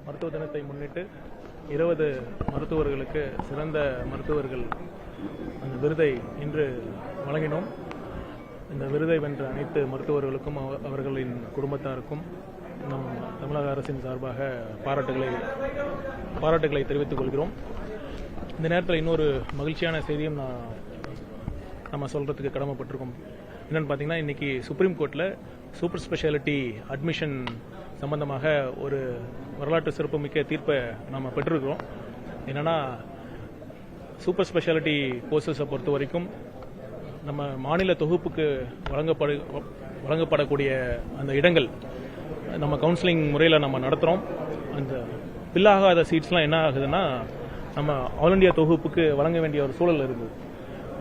மருத்துவ தினத்தை முன்னிட்டு 20 மருத்துவர்களுக்கு சிறந்த மருத்துவர்கள் அந்த விருதை இன்று வழங்கினோம். இந்த விருதை வென்ற அனைத்து மருத்துவர்களுக்கும் அவர்களின் குடும்பத்தாருக்கும் நம் தமிழக அரசின் சார்பாக பாராட்டுகளை தெரிவித்துக் கொள்கிறோம். இந்த நேரத்தில் இன்னொரு மகிழ்ச்சியான செய்தியும் நம்ம சொல்றதுக்கு கடமைப்பட்டிருக்கோம். என்னன்னு பார்த்தீங்கன்னா, இன்னைக்கு சுப்ரீம் கோர்ட்டில் சூப்பர் ஸ்பெஷாலிட்டி அட்மிஷன் சம்பந்தமாக ஒரு வரலாற்று சிறப்புமிக்க தீர்ப்பை நம்ம பெற்றிருக்கிறோம். என்னன்னா, சூப்பர் ஸ்பெஷாலிட்டி கோர்சஸை பொறுத்த வரைக்கும் நம்ம மாநில தொகுப்புக்கு வழங்கப்படக்கூடிய அந்த இடங்கள் நம்ம கவுன்சிலிங் முறையில் நம்ம நடத்துகிறோம். அந்த பில்லாகாத சீட்ஸ்லாம் என்ன ஆகுதுன்னா, நம்ம ஆல் இண்டியா தொகுப்புக்கு வழங்க வேண்டிய ஒரு சூழல் இருக்குது.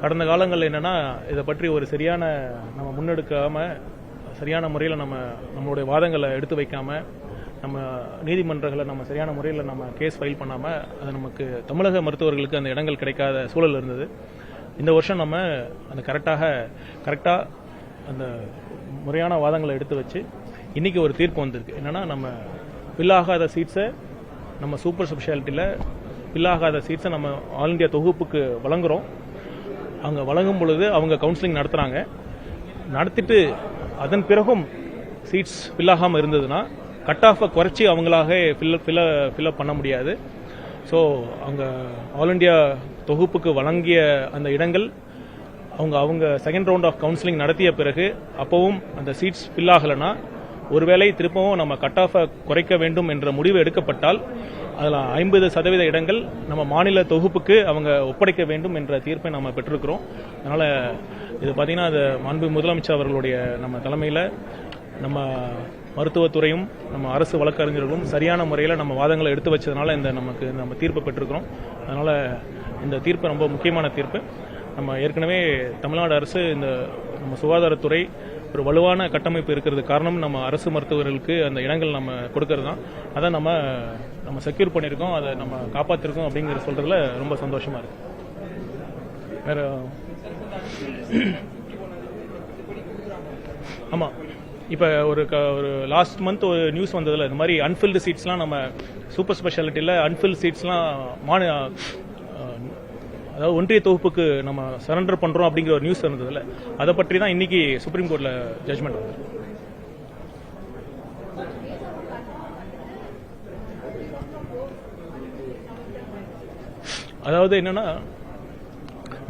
கடந்த காலங்களில் என்னன்னா, இதை பற்றி ஒரு சரியான நம்ம முன்னெடுக்காம சரியான முறையில் நம்மளுடைய வாதங்களை எடுத்து வைக்காம, நம்ம நீதிமன்றங்களை நம்ம சரியான முறையில் நம்ம கேஸ் ஃபைல் பண்ணாமல் அது நமக்கு தமிழக மருத்துவர்களுக்கு அந்த இடங்கள் கிடைக்காத சூழல் இருந்தது. இந்த வருஷம் நம்ம அந்த கரெக்டாக அந்த முறையான வாதங்களை எடுத்து வச்சு இன்னைக்கு ஒரு தீர்ப்பு வந்திருக்கு. என்னன்னா, நம்ம பில்லாகாத சீட்ஸை நம்ம சூப்பர் ஸ்பெஷாலிட்டியில் பில்லாகாத சீட்ஸை நம்ம ஆல் இண்டியா தொகுப்புக்கு வழங்குறோம். அவங்க வழங்கும் பொழுது அவங்க கவுன்சிலிங் நடத்துகிறாங்க. நடத்திட்டு அதன் பிறகும் சீட்ஸ் ஃபில்லாகாமல் இருந்ததுன்னா கட் ஆஃபை குறைச்சி அவங்களாக ஃபில்அப் பண்ண முடியாது. ஸோ அவங்க ஆல் இண்டியா தொகுப்புக்கு வழங்கிய அந்த இடங்கள் அவங்க செகண்ட் ரவுண்ட் ஆஃப் கவுன்சிலிங் நடத்திய பிறகு அப்பவும் அந்த சீட்ஸ் ஃபில் ஆகலைன்னா, ஒருவேளை திருப்பவும் நம்ம கட் ஆஃபை குறைக்க வேண்டும் என்ற முடிவு எடுக்கப்பட்டால் அதில் 50% இடங்கள் நம்ம மாநில தொகுப்புக்கு அவங்க ஒப்படைக்க வேண்டும் என்ற தீர்ப்பை நம்ம பெற்றிருக்கிறோம். அதனால் இது பார்த்தீங்கன்னா, அது மாண்பு முதலமைச்சர் அவர்களுடைய நம்ம தலைமையில் நம்ம மருத்துவத்துறையும் நம்ம அரசு வழக்கறிஞர்களும் சரியான முறையில் நம்ம வாதங்களை எடுத்து வச்சதுனால நம்ம தீர்ப்பை பெற்றிருக்கிறோம். அதனால் இந்த தீர்ப்பு ரொம்ப முக்கியமான தீர்ப்பு. நம்ம ஏற்கனவே தமிழ்நாடு அரசு இந்த நம்ம சுகாதாரத்துறை ஒரு வலுவான கட்டமைப்பு இருக்கிறது காரணம் நம்ம அரசு மருத்துவர்களுக்கு அந்த இடங்கள் நம்ம கொடுக்கறது தான். அதை நம்ம செக்யூர் பண்ணியிருக்கோம், அதை நம்ம காப்பாற்றிருக்கோம் அப்படிங்கிற சொல்றதுல ரொம்ப சந்தோஷமா இருக்கு. வேற ஆமா, இப்போ ஒரு லாஸ்ட் மந்த் ஒரு நியூஸ் வந்ததில்ல, இந்த மாதிரி அன்ஃபில்டு சீட்ஸ்லாம் நம்ம சூப்பர் ஸ்பெஷாலிட்டியில் அன்ஃபில்டு சீட்ஸ்லாம் அதாவது ஒன்றிய தொகுப்புக்கு நம்ம சரண்டர் பண்றோம் அப்படிங்கிற ஒரு நியூஸ் இருந்ததுல, அதை பற்றி தான் இன்னைக்கு சுப்ரீம் கோர்ட்ல ஜட்ஜ்மெண்ட் வருது. அதாவது என்னன்னா,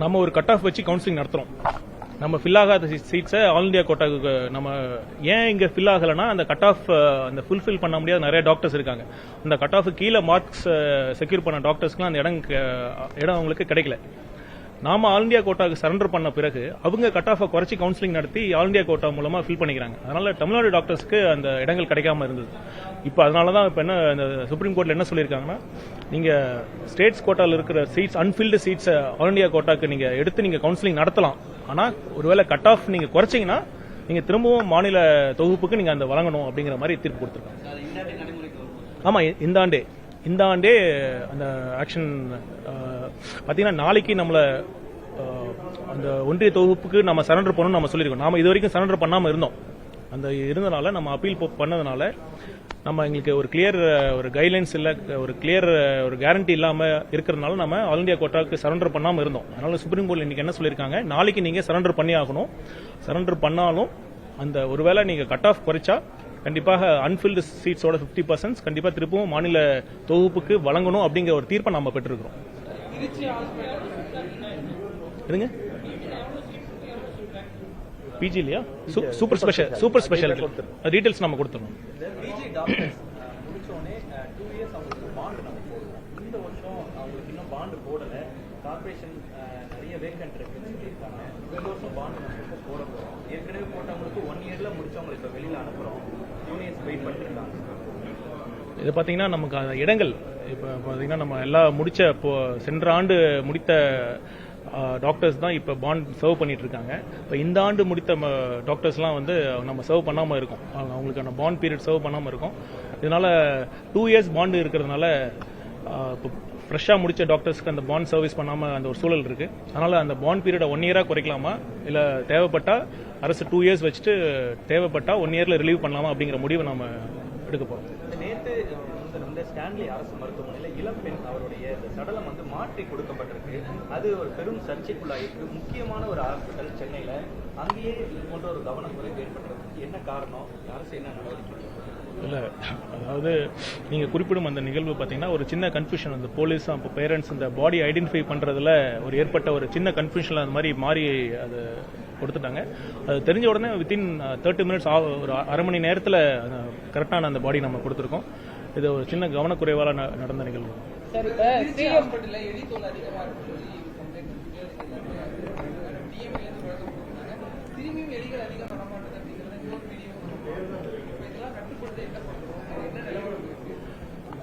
நம்ம ஒரு கட் ஆஃப் வச்சு கவுன்சிலிங் நடத்துறோம். நம்ம ஃபில் ஆகாத சீட்ஸை ஆல் இண்டியா கோட்டாக்கு நம்ம ஏன் இங்க ஃபில் ஆகலைன்னா, அந்த கட் ஆஃப் அந்த ஃபுல்ஃபில் பண்ண முடியாத நிறைய டாக்டர்ஸ் இருக்காங்க. அந்த கட் ஆஃப் கீழே மார்க்ஸ் செக்யூர் பண்ண டாக்டர்ஸ்க்குலாம் அந்த இடம் அவங்களுக்கு கிடைக்கல. நாம ஆல் இண்டியா கோட்டாக்கு சரண்டர் பண்ண பிறகு அவங்க கட் ஆஃபை குறைச்சி கவுன்சிலிங் நடத்தி ஆல் இண்டியா கோட்டா மூலமா ஃபில் பண்ணிக்கிறாங்க. அதனால தமிழ்நாடு டாக்டர்ஸ்க்கு அந்த இடங்கள் கிடைக்காம இருந்தது. இப்போ அதனாலதான் இப்ப என்ன இந்த சுப்ரீம் கோர்ட்ல என்ன சொல்லியிருக்காங்கன்னா, நீங்க ஸ்டேட்ஸ் கோட்டாவில் இருக்கிற seats unfilled seats all India கோட்டாக்கு நீங்க எடுத்து நீங்க கவுன்சிலிங் நடத்தலாம். ஆனா ஒருவேளை கட் ஆஃப் நீங்க குறைச்சிங்கன்னா நீங்க திரும்பவும் மாநில தொகுப்புக்கு நீங்க அந்த வழங்கணும் அப்படிங்கிற மாதிரி தீர்ப்பு கொடுத்திருக்காங்க. ஆமா, இந்த ஆண்டே அந்த ஆக்ஷன் பாத்தீங்கன்னா, நாளைக்கு நம்மள அந்த ஒன்றிய தொகுப்புக்கு நம்ம சரண்டர் பண்ணணும் நம்ம சொல்லியிருக்கோம். நாம இது வரைக்கும் சரண்டர் பண்ணாம இருந்தோம். அந்த இருந்தனால நம்ம அப்பீல் பண்ணதுனால நம்ம எங்களுக்கு ஒரு கிளியர் ஒரு கைட்லைன்ஸ் இல்ல, ஒரு கிளியர் ஒரு கேரண்டி இல்லாம இருக்கிறதுனால நம்ம ஆல் இண்டியா கோட்டாக்கு சரண்டர் பண்ணாம இருந்தோம். அதனால சுப்ரீம் கோர்ட் இன்னைக்கு என்ன சொல்லியிருக்காங்க, நாளைக்கு நீங்க சரண்டர் பண்ணி ஆகணும். சரண்டர் பண்ணாலும் அந்த ஒருவேளை நீங்க கட் ஆஃப் குறைச்சா கண்டிப்பாக அன்ஃபில்டு சீட்ஸோட 50% கண்டிப்பா திருப்பவும் மாநில தொகுப்புக்கு வழங்கணும் அப்படிங்கிற ஒரு தீர்ப்பை நம்ம பெற்றிருக்கிறோம். பிஜி இல்லையா, சூப்பர் ஸ்பெஷாலிட்டி டீடைல்ஸ் நம்ம கொடுத்துருவோம். கார்பரேஷன் நிறைய வேக்கன்ட் இருக்குன்னு சொல்லியிருக்காங்க. இந்த வருஷம் பாண்ட் நம்ம போட போறோம். ஏற்கனவே போட்டவங்களுக்கு 1 இயர்ல முடிச்சவங்களை இப்ப வெளியில அனுப்புறோம். ஜூனியர்ஸ் வெயிட் பண்ணிருக்காங்க. இது பாத்தீங்கன்னா நமக்கு இடங்கள் இப்ப பாத்தீங்கன்னா நம்ம எல்லாம் சென்ற ஆண்டு முடித்த டாக்டர்ஸ் தான் இப்ப பாண்ட் சர்வ் பண்ணிட்டு இருக்காங்க. இப்ப இந்த ஆண்டு முடித்த டாக்டர்ஸ்லாம் வந்து நம்ம சர்வ் பண்ணாம இருக்கும், அவங்களுக்கான பாண்ட் பீரியட் சர்வ் பண்ணாம இருக்கும். இதனால 2 இயர்ஸ் பாண்ட் இருக்கிறதுனால ஃப்ரெஷ்ஷா முடிச்ச டாக்டர்ஸ்க்கு அந்த பாண்ட் சர்வீஸ் பண்ணாம அந்த ஒரு சூழல் இருக்கு. அதனால அந்த பாண்ட் பீரியட 1 இயரா குறைக்கலாமா, இல்ல தேவைப்பட்டா அரசு 2 இயர்ஸ் வச்சுட்டு தேவைப்பட்டா 1 இயர்ல ரிலீவ் பண்ணலாமா அப்படிங்கிற முடிவை நம்ம எடுக்க போறோம். நேற்று இந்த ஸ்டான்லி அரசு மருத்துவமனையில் இளம்பெண் அவருடைய இந்த சடலம் வந்து மாற்றி கொடுக்கப்பட்டிருக்கு. அது ஒரு பெரும் சர்ச்சைக்குள்ளாயிருக்கு. முக்கியமான ஒரு ஹாஸ்பிட்டல் சென்னையில், அங்கேயே இது போன்ற ஒரு கவனக்குறைவு ஏற்பட்டிருக்கு. என்ன காரணம்? அரசு என்ன நடவடிக்கை? இல்லை, அதாவது நீங்கள் குறிப்பிடும் அந்த நிகழ்வு பார்த்தீங்கன்னா ஒரு சின்ன கன்ஃபியூஷன், அந்த போலீஸும் அப்போ பேரண்ட்ஸ் இந்த பாடி ஐடென்டிஃபை பண்ணுறதுல ஒரு ஏற்பட்ட ஒரு சின்ன கன்ஃபியூஷனில் அந்த மாதிரி மாறி அது கொடுத்துட்டாங்க. அது தெரிஞ்ச உடனே வித்தின் 30 மினிட்ஸ் ஒரு அரை மணி நேரத்தில் கரெக்டான அந்த பாடி நம்ம கொடுத்துருக்கோம். இது ஒரு சின்ன கவனக்குறைவால் நடந்த நிகழ்வு.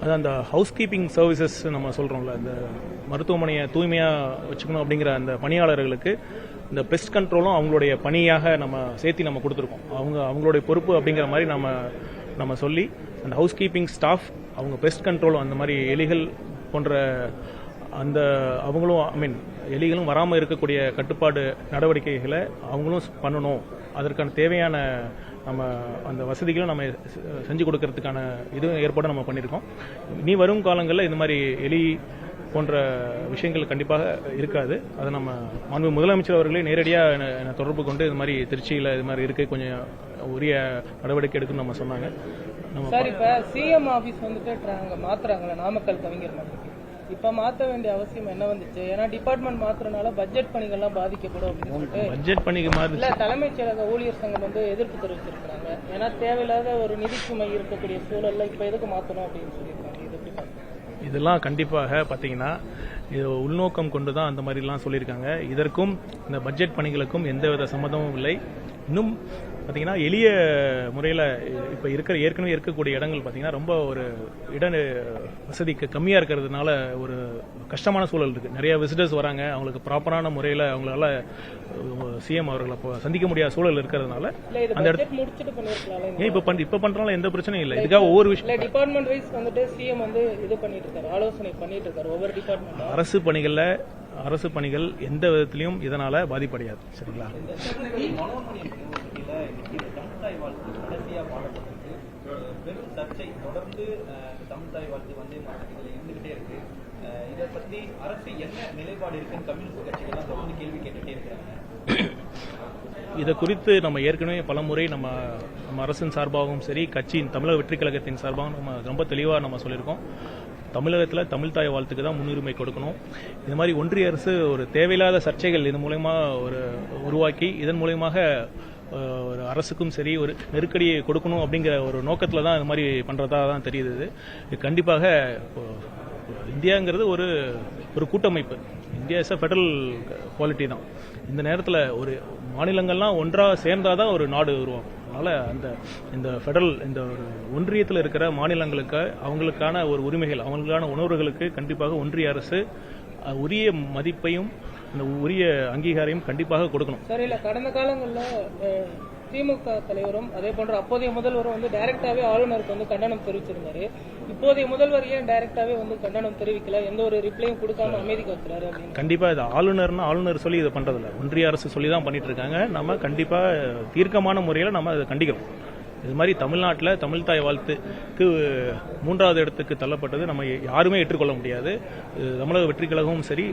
அது அந்த ஹவுஸ் கீப்பிங் சர்வீசஸ் நம்ம சொல்கிறோம்ல, இந்த மருத்துவமனையை தூய்மையாக வச்சுக்கணும் அப்படிங்கிற அந்த பணியாளர்களுக்கு இந்த பெஸ்ட் கண்ட்ரோலும் அவங்களுடைய பணியாக நம்ம சேர்த்து நம்ம கொடுத்துருக்கோம். அவங்களுடைய பொறுப்பு அப்படிங்கிற மாதிரி நம்ம சொல்லி அந்த ஹவுஸ் கீப்பிங் ஸ்டாஃப் அவங்க பெஸ்ட் கண்ட்ரோலும் அந்த மாதிரி எலிகள் போன்ற அந்த அவங்களும் எலிகளும் வராமல் இருக்கக்கூடிய கட்டுப்பாடு நடவடிக்கைகளை அவங்களும் பண்ணணும். அதற்கான தேவையான நம்ம அந்த வசதிகளும் நம்ம செஞ்சு கொடுக்கறதுக்கான இதுவும் ஏற்பாடு நம்ம பண்ணியிருக்கோம். இனி வரும் காலங்களில் இந்த மாதிரி எலி போன்ற விஷயங்கள் கண்டிப்பாக இருக்காது. அதை நம்ம மாண்பு முதலமைச்சர் அவர்களே நேரடியாக என்னை தொடர்பு கொண்டு இது மாதிரி திருச்சியில் இது மாதிரி இருக்கு, கொஞ்சம் உரிய நடவடிக்கை எடுக்குன்னு நம்ம சொன்னாங்க. சார், இப்போ சிஎம் ஆஃபீஸ் வந்துட்டு மாத்துறாங்களே நாமக்கல் கவிஞர் மன்றத்துக்கு, இப்ப மாற்ற வேண்டிய அவசியம் என்ன வந்துச்சு? ஏன்னா டிபார்ட்மெண்ட் மாத்துறதுனால பட்ஜெட் பணிகள்லாம் பாதிக்கப்படும் அப்படின்னு சொல்லிட்டு பட்ஜெட் பணிக்கு இல்ல தலைமைச் செயலக ஊழியர் சங்கம் வந்து எதிர்ப்பு தெரிவிச்சிருக்காங்க. ஏன்னா தேவையில்லாத ஒரு நிதி சுமை இருக்கக்கூடிய சூழல்ல இப்ப எதுக்கு மாத்தணும் அப்படின்னு சொல்லியிருக்காங்க. இதெல்லாம் கண்டிப்பாக பார்த்தீங்கன்னா இது உள்நோக்கம் கொண்டு தான் அந்த மாதிரிலாம் சொல்லியிருக்காங்க. இதற்கும் இந்த பட்ஜெட் பணிகளுக்கும் எந்தவித சம்மந்தமும் இல்லை. இன்னும் பார்த்தீங்கன்னா எளிய முறையில் இப்போ ஏற்கனவே இருக்கக்கூடிய இடங்கள் பார்த்தீங்கன்னா ரொம்ப ஒரு இட வசதிக்கு கம்மியாக இருக்கிறதுனால ஒரு கஷ்டமான சூழல் இருக்குது. நிறைய விசிட்டர்ஸ் வராங்க, அவங்களுக்கு ப்ராப்பரான முறையில் அவங்களால சிஎம் அவர்களை சந்திக்க முடியாத சூழல் இருக்கிறதுனால அந்த இடத்துல இப்போ பண்றதுனால எந்த பிரச்சனையும் இல்லை. இதுக்காக ஒவ்வொரு விஷயம் டிபார்ட்மெண்ட் வைஸ் வந்துட்டு சிஎம் வந்து இது பண்ணிட்டு இருக்காரு, ஆலோசனை பண்ணிட்டு இருக்காரு ஒவ்வொரு டிபார்ட்மெண்ட். அரசு பணிகள் எந்த விதத்திலையும் இதனால பாதிப்படையாது. சரிங்களா? தமிழ்தாய் வாழ்த்து கடைசியா பாடப்பட்டிருக்கு. பெரும் சர்ச்சை தொடர்ந்து தமிழ்தாய் வாழ்த்து வந்தே மாநிலத்தில் இருந்துகிட்டே இருக்கு. இதை பத்தி அரசு என்ன நிலைப்பாடு இருக்குன்னு கம்யூனிஸ்ட் கட்சிகள்லாம் தொடர்ந்து கேள்வி கேட்டுட்டே இருக்கிறாங்க. இதை குறித்து நம்ம ஏற்கனவே பலமுறை நம்ம அரசின் சார்பாகவும் சரி, கட்சியின் தமிழக வெற்றி கழகத்தின் சார்பாகவும் நம்ம ரொம்ப தெளிவாக நம்ம சொல்லியிருக்கோம். தமிழகத்தில் தமிழ்தாய் வாழ்த்துக்கு தான் முன்னுரிமை கொடுக்கணும். இது மாதிரி ஒன்றிய அரசு ஒரு தேவையில்லாத சர்ச்சைகள் இது மூலயமா உருவாக்கி இதன் மூலயமாக ஒரு அரசுக்கும் சரி ஒரு நெருக்கடியை கொடுக்கணும் அப்படிங்கிற ஒரு நோக்கத்தில் தான் இது மாதிரி பண்ணுறதா தான் தெரியுது. இது கண்டிப்பாக இந்தியாங்கிறது ஒரு கூட்டமைப்பு. India is a federal quality தான். இந்த நேரத்தில் ஒரு மாநிலங்கள்லாம் ஒன்றாக சேர்ந்தாதான் ஒரு நாடு உருவாகும். அதனால் இந்த ஃபெடரல் இந்த ஒரு ஒன்றியத்தில் இருக்கிற மாநிலங்களுக்கு அவங்களுக்கான ஒரு உரிமைகள், அவங்களுக்கான உணர்வுகளுக்கு கண்டிப்பாக ஒன்றிய அரசு உரிய மதிப்பையும் அந்த உரிய அங்கீகாரையும் கண்டிப்பாக கொடுக்கணும். சரி, இல்ல கடந்த காலங்களில் திமுக தலைவரும் அதே போன்ற அப்போதைய முதல்வரும் வந்து டைரக்டாவே ஆளுநருக்கு வந்து கண்டனம் தெரிவிச்சிருந்தாரு. இப்போதைய முதல்வர் ஏன் டைரக்டாவே வந்து கண்டனம் தெரிவிக்கல, எந்த ஒரு ரிப்ளையும் கொடுக்காம அமைதிக்கு வச்சுறாரு? கண்டிப்பா இது ஆளுநர் சொல்லி இதை பண்றதில்ல, ஒன்றிய அரசு சொல்லி தான் பண்ணிட்டு இருக்காங்க. நம்ம கண்டிப்பா தீர்க்கமான முறையில் நம்ம அதை கண்டிக்கிறோம். இது மாதிரி தமிழ்நாட்டில் தமிழ்தாய் வாழ்த்துக்கு 3வது இடத்துக்கு தள்ளப்பட்டது நம்ம யாருமே ஏற்றுக்கொள்ள முடியாது. தமிழக வெற்றி கழகமும் சரி,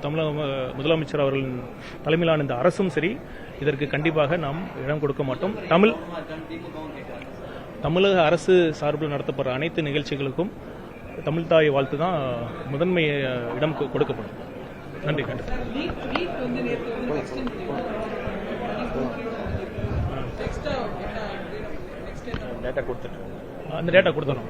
தமிழக முதலமைச்சர் அவர்களின் தலைமையிலான இந்த அரசும் சரி, இதற்கு கண்டிப்பாக நாம் இடம் கொடுக்க மாட்டோம். தமிழக அரசு சார்பில் நடத்தப்படுற அனைத்து நிகழ்ச்சிகளுக்கும் தமிழ்தாய் வாழ்த்து தான் முதன்மை இடம் கொடுக்கப்படும். நன்றி. டேட்டா கொடுத்துட்டு அந்த டேட்டா கொடுத்துறோம்.